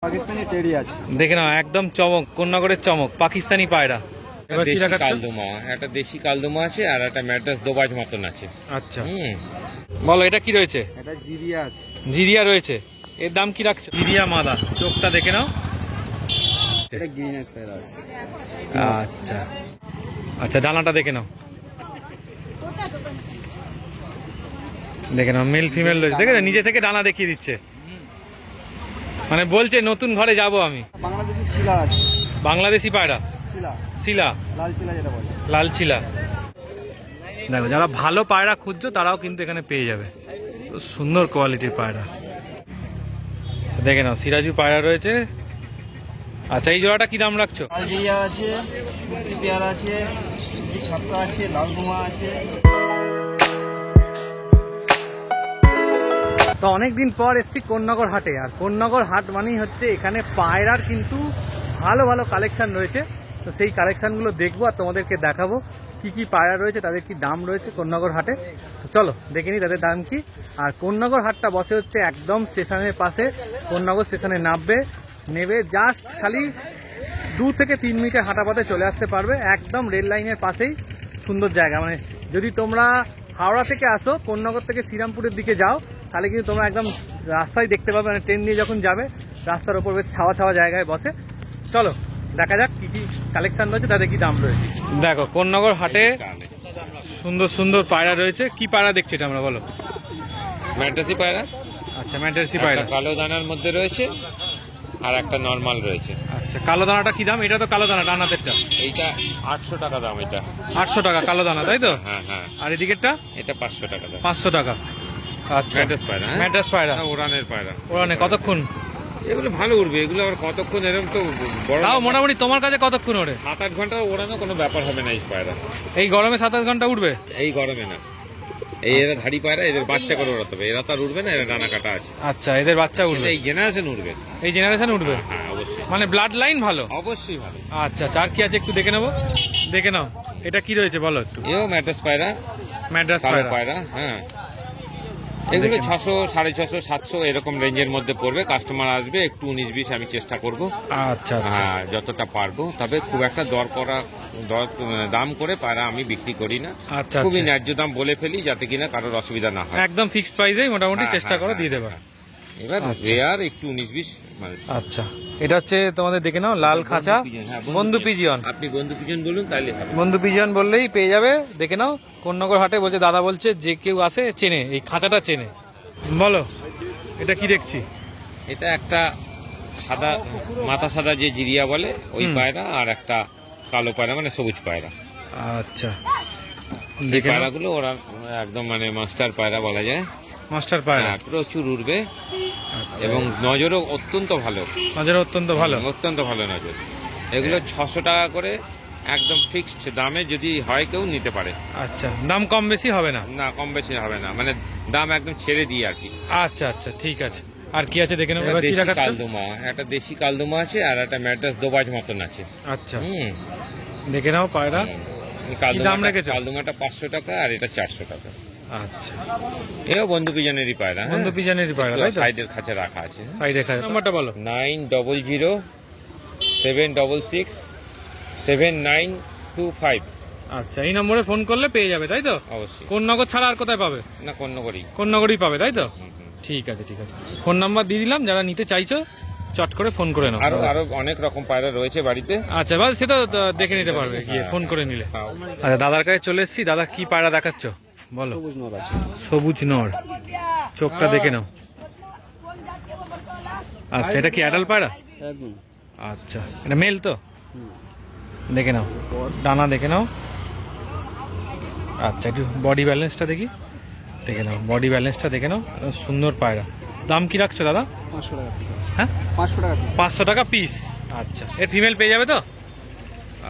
Pakistani teddy আছে, দেখে নাও একদম চমক, কোন্নগরের চমক, পাকিস্তানি পায়রা। এবার কি রাখাচ্ছ? কালদমা, একটা দেশি কালদমা আছে আর একটা ম্যাড্রাস দোবাজ মতন আছে। আচ্ছা বলো এটা কি রয়েছে? এটা জিরিয়া আছে, জিরিয়া রয়েছে, এর দাম কি রাখছো? জিরিয়া মাদা, চোখটা দেখে নাও। এটা গ্রিন আইস পায়রা আছে। আচ্ছা আচ্ছা, ডানাটা দেখে নাও, দেখে নাও মেল ফিমেল রয়েছে, দেখে নিজে থেকে ডানা দেখিয়ে দিচ্ছে, মানে বলছে নতুন ঘরে যাব আমি। বাংলাদেশি শিলা আছে, বাংলাদেশি পায়রা, শিলা, শিলা, লাল শিলা যেটা বলে। লাল শিলা। দেখো যারা ভালো পায়রা খুঁজছো তারাও কিন্তু এখানে পেয়ে যাবে, সুন্দর কোয়ালিটির পায়রা। দেখে নাও সিরাজু পায়রা রয়েছে। আচ্ছা এই জোড়াটা কি দাম রাখছো? লাল জিরিয়া আছে, সুতি পেয়ারা আছে, সুতি ছাত্রা আছে, লাল গুমা আছে। তো অনেকদিন পর এসছি কোন্নগর হাটে, আর কোন্নগর হাট মানেই হচ্ছে এখানে পায়রার কিন্তু ভালো ভালো কালেকশন রয়েছে। তো সেই কালেকশনগুলো দেখবো আর তোমাদেরকে দেখাবো কি কি পায়রা রয়েছে, তাদের কি দাম রয়েছে কোন্নগর হাটে। তো চলো দেখে নিই তাদের দাম কি। আর কোন্নগর হাটটা বসে হচ্ছে একদম স্টেশনের পাশে, কোন্নগর স্টেশনে নেবে জাস্ট খালি 2 থেকে 3 মিনিটের হাঁটা পথে চলে আসতে পারবে, একদম রেল লাইনের পাশেই সুন্দর জায়গা। মানে যদি তোমরা হাওড়া থেকে আসো, কোন্নগর থেকে শ্রীরামপুরের দিকে যাও, তাহলে কিন্তু তোমরা একদম রাস্তায় দেখতে পাবে, মানে ট্রেন দিয়ে যখন যাবে রাস্তার ওপর বেশ ছাওয়া ছাওয়া জায়গায় বসে। চলো দেখা যাক কি কি কালেকশন রয়েছে, তাদের কি দাম রয়েছে। দেখো কোন্নগর হাটে সুন্দর সুন্দর পায়রা রয়েছে। কি পায়রা দেখছি এটা আমরা, বলো? ম্যাড্রাসি পায়রা। আচ্ছা ম্যাড্রাসি পায়রা, কালো দানার মধ্যে রয়েছে আর একটা নরমাল রয়েছে। আচ্ছা কালো দানাটা কি দাম? এটা তো কালো দানা, ডানাতেরটা। এইটা 800 টাকা দাম। এটা 800 টাকা কালো দানা, তাই তো? হ্যাঁ হ্যাঁ। আর এদিকেরটা? এটা 500 টাকা দাম। 500 টাকা। আচ্ছা ম্যাড্রাস পায়রা। ম্যাড্রাস পায়রা, ওড়ানের পায়রা। ওড়ানে কতক্ষণ? এগুলো ভালো উড়বে, এগুলো আবার কতক্ষণ এরকম তো বড়। তাও মোটামুটি তোমার কাছে কতক্ষণ ওড়ে? 7-8 ঘন্টা ওড়ানো কোনো ব্যাপার হবে না এই পায়রা। এই গরমে 7-8 ঘন্টা উঠবে? এই গরমে না, এই এরা ধাড়ি পায়রা, এদের বাচ্চা করে ওড়াতে হবে। এরা তো আর উঠবে না, এরা ডানা কাটা আছে। আচ্ছা এদের বাচ্চা উঠবে, এই জেনারেশন উঠবে। এই জেনারেশন উঠবে, হ্যাঁ অবশ্যই, মানে ব্লাড লাইন ভালো। অবশ্যই ভালো। আচ্ছা আর কি আছে একটু দেখে নেবো, দেখে নাও। এটা কি রয়েছে বলো একটু? এও ম্যাড্রাস পায়রা, ম্যাড্রাস কালো পায়রা। পায়রা। হ্যাঁ এগুলো 600, 650, 700 এরকম রেঞ্জের মধ্যে পড়বে। কাস্টমার আসবে, একটু 19-20 আমি চেষ্টা করব। আচ্ছা আচ্ছা হ্যাঁ যতটা পারবো, তবে খুব একটা দাম করে পায়রা আমি বিক্রি করি না। আচ্ছা খুবই আচ্ছা, ন্যায্য দাম বলে ফেলি যাতে কিনা কারোর অসুবিধা না হয়। একদম ফিক্সড প্রাইসেই মোটামুটি হ্যাঁ, চেষ্টা হ্যাঁ, করে হ্যাঁ, দিয়ে দেবা। হ্যাঁ। এবার আচ্ছা। রেয়ার একটু 19-20 মানে। আচ্ছা এটা হচ্ছে তোমাদের দেখে নাও লাল খাঁচা, বন্ধু পিজিয়ন। আপনি বন্ধু পিজন বলুন তাইলে হবে। বন্ধু পিজিয়ন বললেই পেয়ে যাবে, দেখে নাও। কোন্নগর হাটে বলছে, দাদা বলছে যে কেউ আসে চেনে, এই খাঁচাটা চেনে। বলো এটা কি দেখছি? এটা একটা সাদা, মাথা সাদা যে জিরিয়া বলে ওই পায়রা, আর একটা কালো পায়রা মানে সবুজ পায়রা। আচ্ছা এই দেখে নাও, পায়রাগুলো ওরা একদম মানে মাস্টার পায়রা বলা যায়। মাস্টার পায়রা। হ্যাঁ, প্রচুর উড়বে আচ্ছা, এবং নজরও অত্যন্ত ভালো, নজর অত্যন্ত ভালো। অত্যন্ত ভালো নজর। এগুলো 600 টাকা করে একদম ফিক্সড দামে, যদি হয় কেউ নিতে পারে। আচ্ছা দাম কম বেশি হবে না? না কম বেশি হবে না, মানে দাম একদম ছেড়ে দিই আর কি। আচ্ছা আচ্ছা ঠিক আছে। আর কি আছে দেখে নেবো। একটা এবার কি দেশি রাখাচ্ছ? কালদমা, একটা দেশি কালদমা আছে আর একটা ম্যাড্রাস দোবাজ মতন আছে। আচ্ছা দেখে নাও পায়রা। দাম রেখেছো? কালদমাটা 500 টাকা আর এটা 400 টাকা। আচ্ছা এও বন্ধু পিজনেরই পায়রা। বন্ধু পিজনেরই পায়রা, তাই তো? সাইডের খাঁচা রাখা আছে। সাইডে খায়। নাম্বারটা বলো। 9007667925। আচ্ছা এই নম্বরে ফোন করলে পেয়ে যাবে, তাই তো? অবশ্যই। কোন্নগর ছাড়া আর কোথায় পাবে? না কোন্নগরই। কোন্নগরই পাবে, তাই তো? ঠিক আছে ঠিক আছে, ফোন নাম্বার দিয়ে দিলাম, যারা নিতে চাইছো চট করে ফোন করে নাও। আরো অনেক রকম পায়রা রয়েছে বাড়িতে। আচ্ছা বাস সেটা দেখে নিতে পারবে গিয়ে ফোন করে নিলে। হ্যাঁ। আচ্ছা দাদার কাছে চলে এসেছি। দাদা কি পায়রা দেখাচ্ছ বলো? সবুজ নর আছে, সবুজ নর, চোখটা দেখে নাও। আচ্ছা এটা কি অ্যাডাল্ট পায়রা? একদম। আচ্ছা এটা মেল তো? দেখে নাও, ডানা দেখে নাও। আচ্ছা একটু বডি ব্যালেন্সটা দেখি, দেখে নাও বডি ব্যালেন্সটা দেখে নাও। সুন্দর পায়রা। দাম কি রাখছো দাদা? 500 টাকা। হ্যাঁ 500 টাকা। 500 টাকা পিস। আচ্ছা এর ফিমেল পেয়ে যাবে তো?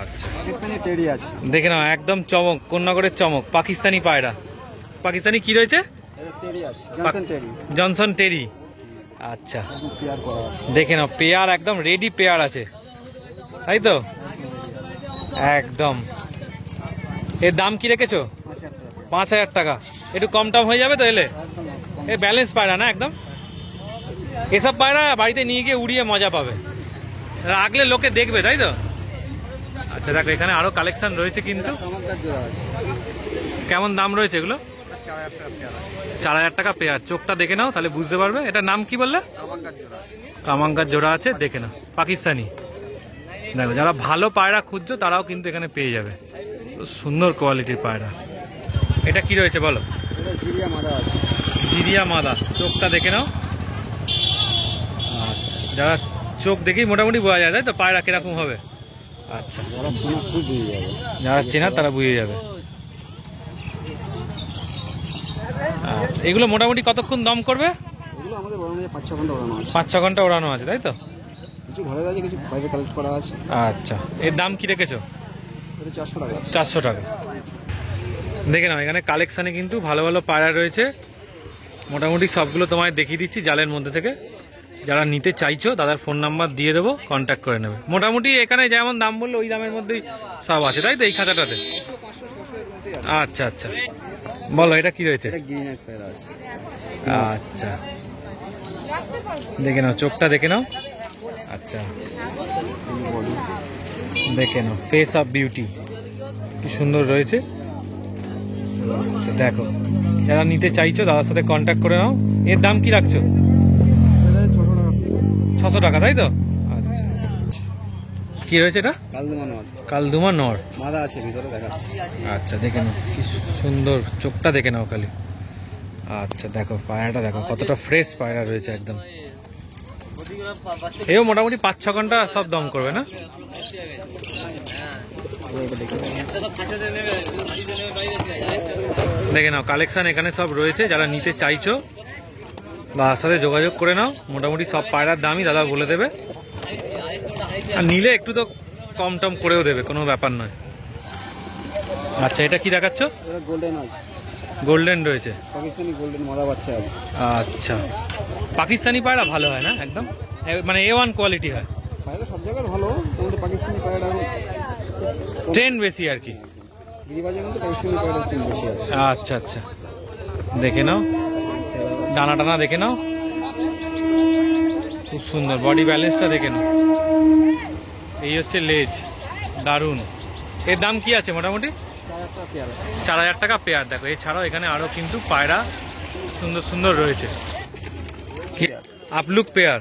আচ্ছা পাকিস্তানি টেডি আছে, দেখে নাও একদম চমক, কোন্নগরের চমক, পাকিস্তানি পায়রা। পাকিস্তানি কি রয়েছে? এটা টেডি আছে, জনসন টেডি। জনসন টেরি। আচ্ছা একদম পেয়ার করা আছে। দেখে নাও পেয়ার, একদম রেডি পেয়ার আছে, তাই তো? একদম। এর দাম কি রেখেছো? 5000 টাকা। 5000 টাকা। একটু কম টম হয়ে যাবে তো এলে? একদম এ ব্যালেন্স পায়রা না একদম? এসব পায়রা বাড়িতে নিয়ে গিয়ে উড়িয়ে মজা পাবে, রাখলে লোকে দেখবে, তাই তো? আচ্ছা দেখো এখানে আরো কালেকশন রয়েছে কিন্তু। কামারগাছ জোড়া আছে, কেমন দাম রয়েছে এগুলো? 4000 টাকা পেয়ার আছে। 4000 টাকা পেয়ার। চোখটা দেখে নাও তাহলে বুঝতে পারবে। এটার নাম কি বললে? কামারগাছ জোড়া আছে। কামাঙ্গার জোড়া আছে, দেখে নাও, পাকিস্তানি। দেখো যারা ভালো পায়রা খুঁজছো তারাও কিন্তু এখানে পেয়ে যাবে, সুন্দর কোয়ালিটির পায়রা। এটা কি রয়েছে বলো? এটা জিরিয়া মাদা আছে। জিরিয়া মাদা, চোখটা দেখে নাও। আচ্ছা, যারা চোখ দেখেই মোটামুটি বোঝা যায় তাই তো পায়রা কিরকম হবে। আচ্ছা, যারা চেনা খুব বুঝে যাবে, যারা চেনা তারা বুঝে যাবে। আচ্ছা, এগুলো মোটামুটি কতক্ষণ দম করবে? এগুলো আমাদের ওড়ানো 5-6 ঘন্টা ওড়ানো আছে। 5-6 ঘন্টা ওড়ানো আছে তাই তো? কিছু ঘরে আছে, কিছু বাইরে কালেক্ট করা আছে। আচ্ছা, এর দাম কি রেখেছো? এটা 400 টাকা আছে। 400 টাকা। দেখে নাও এখানে কালেকশানে কিন্তু ভালো ভালো পায়রা রয়েছে, মোটামুটি সবগুলো তোমায় দেখিয়ে দিচ্ছি জালের মধ্যে থেকে। যারা নিতে চাইছো দাদার ফোন নাম্বার দিয়ে দেবো, কন্ট্যাক্ট করে নেবে। মোটামুটি এখানে যেমন দাম বললো ওই দামের মধ্যেই সব আছে তাই তো এই খাতাটাতে? আচ্ছা আচ্ছা, বলো এটা কি রয়েছে? এটা গ্রিন আইস পায়রা আছে। আচ্ছা, দেখে নাও চোখটা দেখে নাও। আচ্ছা, দেখে নাও, ফেস অফ বিউটি কি সুন্দর রয়েছে। আচ্ছা, দেখো যারা নিতে চাইছো দাদার সাথে কন্ট্যাক্ট করে নাও। এর দাম কি রাখছো? এটা 600 টাকা। 600 টাকা তাই তো? আচ্ছা, কি রয়েছে এটা? কালদমা নর, কালদুমা নর। মাদা আছে ভিতরে, দেখাচ্ছি। আচ্ছা, দেখে নাও কি সুন্দর, চোখটা দেখে নাও খালি। আচ্ছা, দেখো পায়রাটা দেখো কতটা ফ্রেশ পায়রা রয়েছে একদম। এও মোটামুটি 5-6 ঘন্টা সব দম করবে না? দেখে নাও কালেকশন এখানে সব রয়েছে, যারা নিতে চাইছো দাদার সাথে যোগাযোগ করে নাও। মোটামুটি সব পায়রার দামই দাদা বলে দেবে, আর নিলে একটু তো কম টম করেও দেবে, কোনো ব্যাপার নয়। আচ্ছা, এটা কি দেখাচ্ছ? এটা গোল্ডেন আছে, গোল্ডেন রয়েছে, পাকিস্তানি গোল্ডেন মাদা বাচ্চা আছে। আচ্ছা, পাকিস্তানি পায়রা ভালো হয় না একদম, মানে A1 কোয়ালিটি হয়। পায়রা সব জায়গায় ভালো, আমাদের পাকিস্তানি পায়রাটা ট্রেন বেশি আর কি। গিরিবাজের মধ্যে পাকিস্তানি পায়রা একটু বেশি আছে। আচ্ছা আচ্ছা, দেখে নাও ডানা টানা দেখে নাও, খুব সুন্দর বডি ব্যালেন্সটা দেখে নাও। এই হচ্ছে লেজ, দারুণ। এর দাম কি আছে মোটামুটি? 4000 টাকা পেয়ার আছে। 4000 টাকা পেয়ার। দেখো এছাড়াও এখানে আরো কিন্তু পায়রা সুন্দর সুন্দর রয়েছে। আপলুক পেয়ার,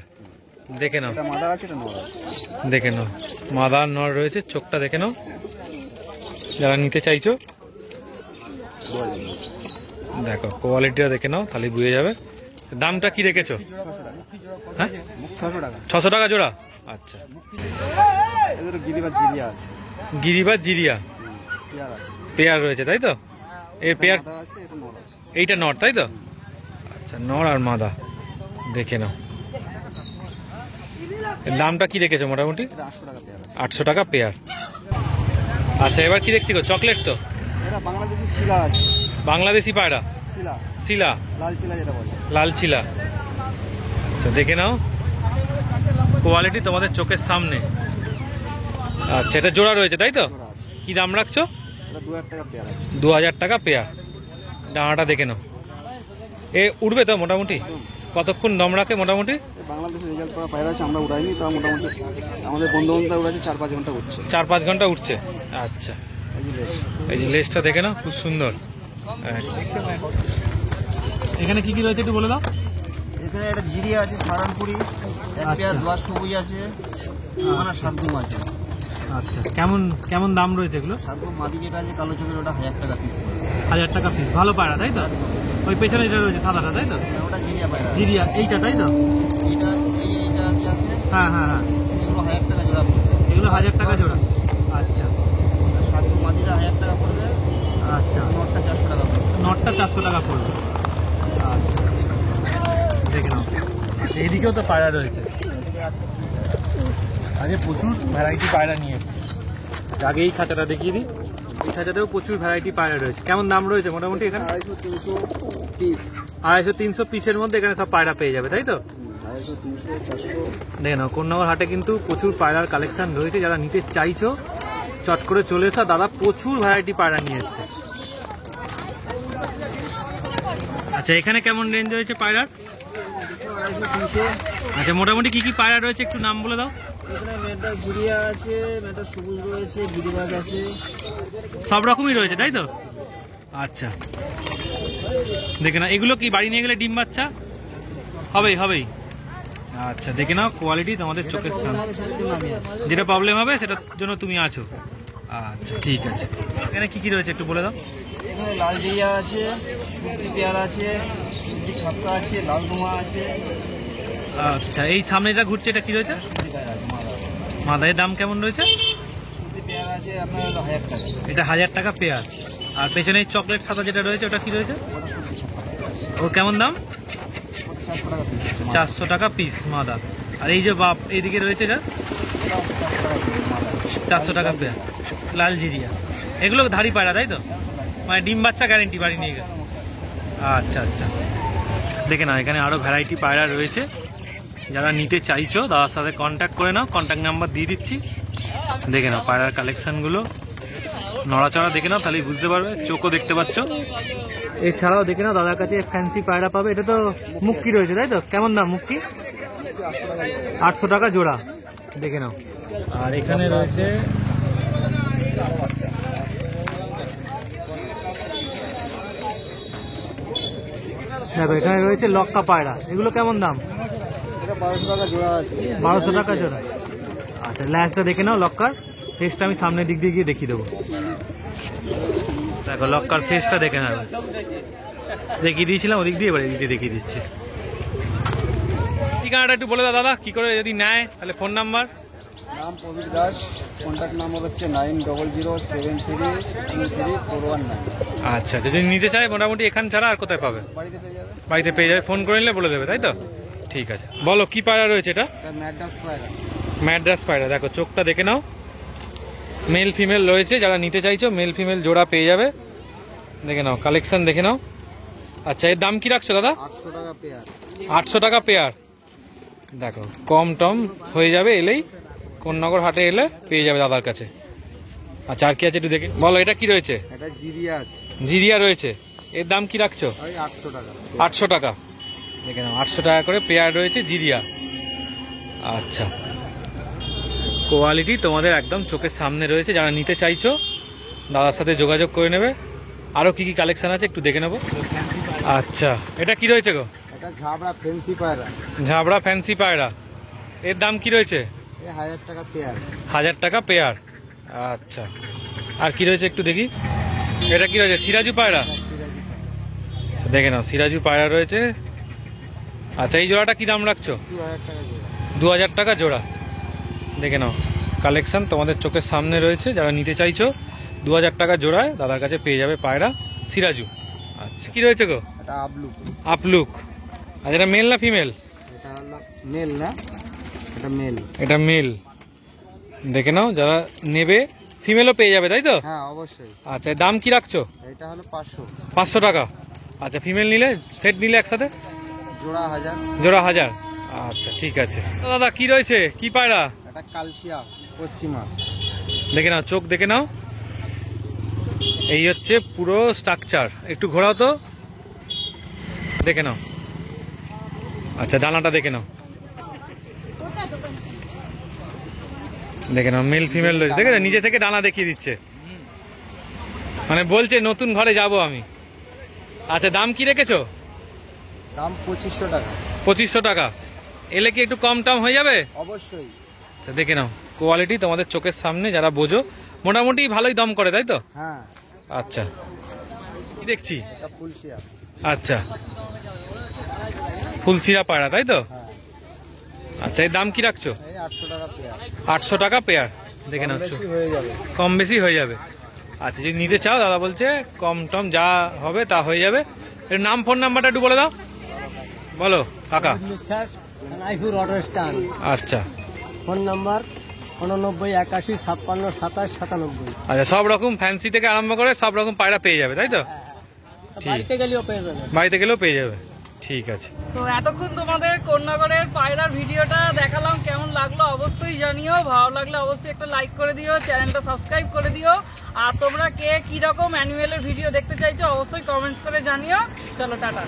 দেখে নাও, এটা মাদা আছে, এটা নর আছে। দেখে নাও মাদার নর রয়েছে, চোখটা দেখে নাও। যারা নিতে চাইছো দেখো কোয়ালিটিটা দেখে নাও, তাহলে বুঝে যাবে। দামটা কি রেখেছো? হ্যাঁ, 600 টাকা। 600 টাকা জোড়া। আচ্ছা, এদের গিরিবাজ জিরিয়া আছে, গিরিবাজ জিরিয়া পেয়ার আছে। পেয়ার রয়েছে তাই তো? এর পেয়ার, মাদা আছে, এটা নর আছে। এইটা নর তাই তো? আচ্ছা, নর আর মাদা দেখে নাও। এর দামটা কি রেখেছো মোটামুটি? এটা 800 টাকা পেয়ার আছে। 800 টাকা পেয়ার। আচ্ছা, এবার কি দেখছি গো? চকলেট তো? এটা বাংলাদেশি শিলা আছে, বাংলাদেশি পায়রা, শিলা, শিলা, লাল শিলা যেটা বলে। লাল শিলা। আচ্ছা, দেখে নাও কোয়ালিটি তোমাদের চোখের সামনে। আচ্ছা, এটা জোড়া রয়েছে তাই তো? জোড়া আছে। কি দাম রাখছো? এটা 2000 টাকা পেয়ার আছে। 2000 টাকা পেয়ার। ডানাটা দেখে নাও, এ উঠবে তো মোটামুটি? কতক্ষণ দম রাখে মোটামুটি? বাংলাদেশে রেজাল্ট করা পায়রা আছে, আমরা উড়াইনি, তা মোটামুটি আমাদের বন্ধু বান্ধব উড়াচ্ছে 4-5 ঘন্টা উঠছে। 4-5 ঘন্টা উঠছে। আচ্ছা, এই যে লেজ। এই যে লেজটা দেখে নাও, খুব সুন্দর। এখানে কি কি রয়েছে একটু বলে দাও। এখানে একটা জিরিয়া আছে, সারানপুরি, এক পেয়ার দোয়ার সবুজ আছে, ওখানে সাতগুম আছে। আচ্ছা, কেমন কেমন দাম রয়েছে এগুলো? সাতগুম মাদি যেটা আছে কালো চোখের, ওটা 1000 টাকা পিস পড়বে। 1000 টাকা পিস। ভালো পায়রা তাই তো? ওই পেছনে যেটা রয়েছে সাদাটা তাই তো? ওটা জিরিয়া পায়রা। জিরিয়া এইটা তাই তো? এইটা এইটা কি আছে, হ্যাঁ হ্যাঁ হ্যাঁ, এগুলো 1000 টাকা জোড়া পড়বে। এগুলো 1000 টাকা জোড়া। আচ্ছা সাতগুম মাদিটা 1000 টাকা পড়বে, আচ্ছা, নটটা 400 টাকা পড়বে। নটটা 400 টাকা পড়বে। আচ্ছা আচ্ছা, দেখে নাও। আচ্ছা, এদিকেও তো পায়রা রয়েছে, আগে প্রচুর ভ্যারাইটি পায়রা নিয়ে এসেছে। আগে এই খাঁচাটা দেখিয়ে দিই, এই খাঁচাতেও প্রচুর ভ্যারাইটি পায়রা রয়েছে। কেমন দাম রয়েছে মোটামুটি এখানে? 250-300 পিস। 250-300 পিসের মধ্যে এখানে সব পায়রা পেয়ে যাবে তাই তো? 250-300-400। দেখে নাও কোন্নগর হাটে কিন্তু প্রচুর পায়রার কালেকশন রয়েছে, যারা নিতে চাইছো চট করে চলে এসো। দাদা প্রচুর ভ্যারাইটি পায়রা নিয়ে এসছে। আচ্ছা, এখানে কেমন রেঞ্জ রয়েছে পায়রার? 250, 300। আচ্ছা, মোটামুটি কি কি পায়রা রয়েছে একটু নাম বলে দাও। এখানে মেয়েটা জিরিয়া আছে, মেয়েটা সবুজ রয়েছে, গিরিবাজ আছে। সব রকমই রয়েছে তাই তো? আচ্ছা, দেখে না এগুলো কি বাড়ি নিয়ে গেলে ডিম বাচ্চা হবেই হবেই। আচ্ছা, দেখে নাও কোয়ালিটি তোমাদের চোখের সামনে। যেটা প্রবলেম হবে সেটার জন্য তুমি আছো। আচ্ছা, ঠিক আছে। এখানে কি কি রয়েছে একটু বলে দাও। এখানে লাল জিরিয়া আছে, সুতি পেয়ার আছে, সুতি ছাপকা আছে, লাল ধোঁয়া আছে। আচ্ছা, এই সামনে যেটা ঘুরছে এটা কি রয়েছে? সুতি পেয়ার আছে মালা। মাদায়ের দাম কেমন রয়েছে? সুতি পেয়ার আছে আপনার 1000 টাকা। এটা 1000 টাকা পেয়ার। আর পেছনে এই চকলেট সাদা যেটা রয়েছে ওটা কি রয়েছে? ওটা সুতি ছাপকা। ওর কেমন দাম? 400 টাকা পিস আছে। 400 টাকা পিস মাদা। আর এই যে বাপ এইদিকে রয়েছে এটা 400 টাকা পেয়ার লাল জিরিয়া। এগুলো ধাড়ি পায়রা তাই তো? মানে ডিম বাচ্চা গ্যারেন্টি বাড়ি নিয়ে গেলে। আচ্ছা আচ্ছা, দেখে নাও এখানে আরও ভ্যারাইটি পায়রা রয়েছে। যারা নিতে চাইছো দাদার সাথে কন্ট্যাক্ট করে নাও, কন্ট্যাক্ট নাম্বার দিয়ে দিচ্ছি। দেখে নাও পায়রার কালেকশনগুলো, নড়াচড়া দেখে নাও তাহলেই বুঝতে পারবে, চোখও দেখতে পাচ্ছ। এছাড়াও দেখে নাও দাদার কাছে ফ্যান্সি পায়রা পাবে। এটা তো মুক্কি রয়েছে তাই তো? কেমন দাম মুক্কি? 800 টাকা জোড়া। দেখে নাও। আর এখানে রয়েছে দেখো, এখানে রয়েছে লক্কা পায়রা। এগুলো কেমন দাম? এটা 1200 টাকা জোড়া আছে। 1200 টাকা জোড়া। আচ্ছা, ল্যাচটা দেখে নাও লক্কার। ফেসটা আমি সামনের দিক দিয়ে গিয়ে দেখিয়ে দেবো। দেখো লক্কার ফেসটা দেখে নাও, দেখিয়ে দিয়েছিলাম ওদিক দিয়ে, এবার এদিক দিয়ে দেখিয়ে দিচ্ছি। ঠিকানাটা একটু বলে দাও দাদা, কি করে যদি নেয় তাহলে ফোন নাম্বার। নাম প্রবীর দাস, কন্ট্যাক্ট নাম্বার হচ্ছে 9007323419। আচ্ছা, যদি নিতে চায় মোটামুটি এখান ছাড়া আর কোথায় পাবে? বাড়িতে পেয়ে যাবে। বাড়িতে পেয়ে যাবে, ফোন করে নিলে বলে দেবে তাই তো? ঠিক আছে, বলো কি পায়রা রয়েছে এটা? এটা ম্যাড্রাস পায়রা। ম্যাড্রাস পায়রা। দেখো চোখটা দেখে নাও, মেল ফিমেল রয়েছে। যারা নিতে চাইছো মেল ফিমেল জোড়া পেয়ে যাবে। দেখে নাও কালেকশন দেখে নাও। আচ্ছা, এর দাম কি রাখছো দাদা? 800 টাকা পেয়ার। 800 টাকা পেয়ার। দেখো কম টম হয়ে যাবে, এলেই কোন্নগর হাটে এলে পেয়ে যাবে দাদার কাছে। আচ্ছা, আর কি আছে একটু দেখে বলো। এটা কি রয়েছে? এটা জিরিয়া আছে। জিরিয়া রয়েছে। এর দাম কি রাখছো? ওই 800 টাকা। 800 টাকা। দেখে নাও 800 টাকা করে পেয়ার রয়েছে জিরিয়া। আচ্ছা, কোয়ালিটি তোমাদের একদম চোখের সামনে রয়েছে। যারা নিতে চাইছো দাদার সাথে যোগাযোগ করে নেবে। আরও কি কি কালেকশন আছে একটু দেখে নেবো। আচ্ছা, এটা কি রয়েছে গো? এটা ঝাবড়া ফেন্সি পায়রা। ঝাবড়া ফ্যান্সি পায়রা। এর দাম কি রয়েছে? এই 1000 টাকা পেয়ার। 1000 টাকা পেয়ার। আচ্ছা, আর কি রয়েছে একটু দেখি। এটা কি রয়েছে? সিরাজু পায়রা। আচ্ছা, দেখে নাও সিরাজু পায়রা রয়েছে। আচ্ছা, এই জোড়াটা কি দাম রাখছো? 2000 টাকা জোড়া। 2000 টাকা জোড়া। দেখে নাও কালেকশন তোমাদের চোখের সামনে রয়েছে। যারা নিতে চাইছো 2000 টাকা জোড়ায় দাদার কাছে পেয়ে যাবে পায়রা সিরাজু। আচ্ছা, কি রয়েছে গো? এটা আপলুক। আপলুক। আচ্ছা, এটা মেল না ফিমেল? এটা হলো মেল না, এটা মেল। এটা মেল। দেখে নাও যারা নেবে ফিমেলও পেয়ে যাবে তাই তো? হ্যাঁ অবশ্যই। আচ্ছা, দাম কি রাখছো? এটা হলো 500। 500 টাকা। আচ্ছা, ফিমেল নিলে সেট নিলে একসাথে জোড়া 1000। জোড়া 1000। আচ্ছা, ঠিক আছে। দাদা কি রয়েছে, কি পায়রা? এটা কালশিয়া পশ্চিমা। দেখে নাও চোখ দেখে নাও, এই হচ্ছে পুরো স্ট্রাকচার। একটু ঘোরাও তো, দেখে নাও। আচ্ছা, ডানাটা দেখে নাও, দেখে নাও মেল ফিমেল রয়েছে। দেখে নিজে থেকে ডানা দেখিয়ে দিচ্ছে, মানে বলছে নতুন ঘরে যাব আমি। আচ্ছা, দাম কি রেখেছো? দাম 2500 টাকা। 2500 টাকা। এলে কি একটু কম টম হয়ে যাবে? অবশ্যই। আচ্ছা, দেখে নাও কোয়ালিটি তোমাদের চোখের সামনে। যারা বোঝো মোটামুটি ভালোই দাম করে তাই তো? হ্যাঁ। আচ্ছা, কি দেখছি? এটা ফুলশিয়া। আচ্ছা, ফুলসিরা পায়রা তাই তো? হ্যাঁ। আচ্ছা, এর দাম কি রাখছো? এই 800 টাকা পেয়ার। 800 টাকা পেয়ার। দেখে নাও বেশি হয়ে যাবে। কম বেশি হয়ে যাবে। আচ্ছা, যদি নিতে চাও দাদা বলছে কম টম যা হবে তা হয়ে যাবে। এর নাম ফোন নাম্বারটা একটু বলে দাও। বলো কাকা। বিশ্বাস, নাইপুর অটো স্ট্যান্ড। আচ্ছা, ফোন নাম্বার 89 81 56 27 97। আচ্ছা, সব রকম ফ্যান্সি থেকে আরম্ভ করে সব রকম পায়রা পেয়ে যাবে তাই তো? ঠিক। বাড়িতে গেলেও পেয়ে যাবে। বাড়িতে গেলেও পেয়ে যাবে। ঠিক আছে। তো এতক্ষণ তোমাদের কোন্নগরের পায়রার ভিডিওটা দেখালাম, কেমন লাগলো অবশ্যই জানিও। ভালো লাগলে অবশ্যই একটা লাইক করে দিও, চ্যানেলটা সাবস্ক্রাইব করে দিও। আর তোমরা কে কিরকম অ্যানিমেলের ভিডিও দেখতে চাইছো অবশ্যই কমেন্টস করে জানিও। চলো টাটা।